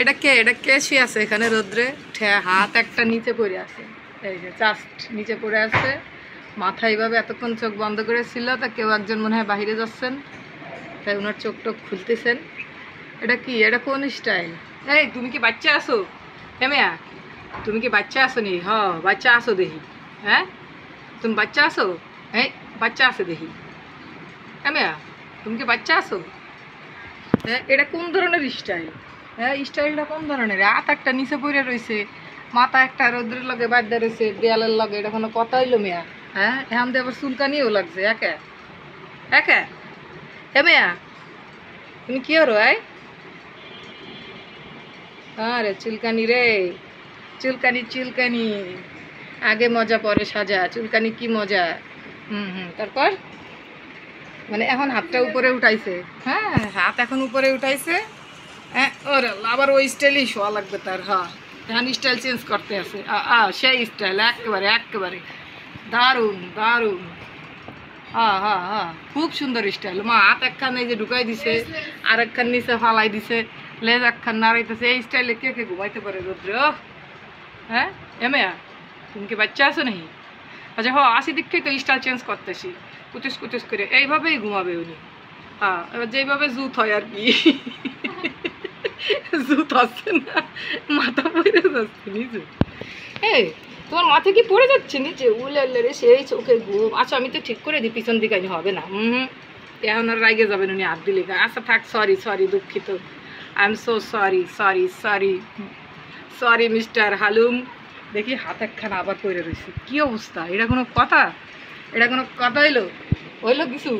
এটা কে শুয়ে আছে এখানে রোদ্রে? হাত একটা নিচে পড়ে আছে, এই যে জাস্ট নিচে পড়ে আছে, মাথা এইভাবে এতক্ষণ চোখ বন্ধ করে ছিল। তা কেউ একজন মনে হয় বাইরে যাচ্ছেন, তাই ওনার চোখ টোক খুলতেছেন। এটা কি, এটা কোন স্টাইল? এই তুমি কি বাচ্চা আসো? হেমিয়া, তুমি কি বাচ্চা আসো নি? বাচ্চা আসো দেখি। হ্যাঁ, তুমি বাচ্চা আসো? এই বাচ্চা আসো দেখি। হেমিয়া, তুমি কি বাচ্চা আসো? হ্যাঁ, এটা কোন ধরনের স্টাইল? হ্যাঁ, স্টাইলটা কোন ধরনের? হাত একটা নিচে পড়ে রয়েছে, মাথা একটা রোদ্রের লগে বাঁধা রয়েছে দেয়ালের লগে, এটা কোনো কথা হইলো মিয়া? হ্যাঁ, এখন দিয়ে আবার চুলকানিও লাগছে একে একে। হে মিয়া, তুমি কি হরো? আরে চুলকানি রে, চুলকানি চুলকানি, আগে মজা পরে সাজা। চুলকানি কি মজা। তারপর মানে এখন হাতটা উপরে উঠাইছে। হ্যাঁ, হাত এখন উপরে উঠাইছে। হ্যাঁ, ওরে আবার ওই স্টাইলই শোয়া লাগবে তার। হ্যাঁ, এখন স্টাইল চেঞ্জ করতে আছে। সেই স্টাইল একেবারে একেবারে দারুণ দারুণ। হ্যাঁ হ্যাঁ হ্যাঁ, খুব সুন্দর স্টাইল। মা হাত একখান এই যে ঢুকাই দিছে, আর একখান নিচে ফালাই দিছে, লেজ একখান নাড়াইতেছে। এই স্টাইলে কে কে ঘুমাইতে পারে রোদ্রে? হ্যাঁ এমেয়া, তুমি কি বাচ্চা আছো নাকি? আচ্ছা আসি দিকটাই তো স্টাইল চেঞ্জ করতেছি, কুচুস কুচুস করে এইভাবেই ঘুমাবে উনি। হ্যাঁ, এবার যেইভাবে জুত হয় আর কি। জুত আসছে না, মাথা পড়ে যাচ্ছে নিচে। এই তোমার মাথা কি পড়ে যাচ্ছে নিচে? উলে রে সেই চোখে ঘুম। আচ্ছা আমি তো ঠিক করে দিই, পিছন দিকে হবে না। এখন আর রাগে যাবেন উনি হাত দিলে। আচ্ছা থাক, সরি সরি, দুঃখিত। I am so sorry sorry sorry sorry mister Halum. দেখি হাত একখানা আবার পড়ে রয়েছে। কী অবস্থা? এটা কোনো কথা? এটা কোনো কথা হইলো কিছু?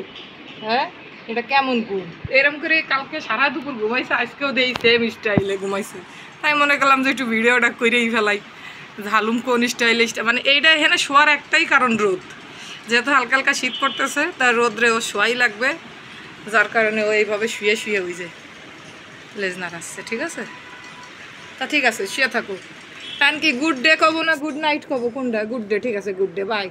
হ্যাঁ, এটা কেমন ঘুম? এরকম করে কালকে সারা দুপুর ঘুমাইছে, আজকেও দেই সেম স্টাইলে ঘুমাইছে। তাই মনে করলাম যে একটু ভিডিওটা করেই ফেলাই। ঝালুম কোন স্টাইলে, মানে এইটা এখানে শোয়ার একটাই কারণ রোদ। যেহেতু হালকা হালকা শীত পড়তেছে, তার রোদ্রে ও শোয়াই লাগবে, যার কারণে ও এইভাবে শুয়ে শুয়ে ওই যে লেজ নাড়াচ্ছে। ঠিক আছে, তা ঠিক আছে, শুয়ে থাকো। কারণ কি গুড ডে কব না গুড নাইট কব, কোনটা? গুড ডে, ঠিক আছে, গুড ডে, বাই।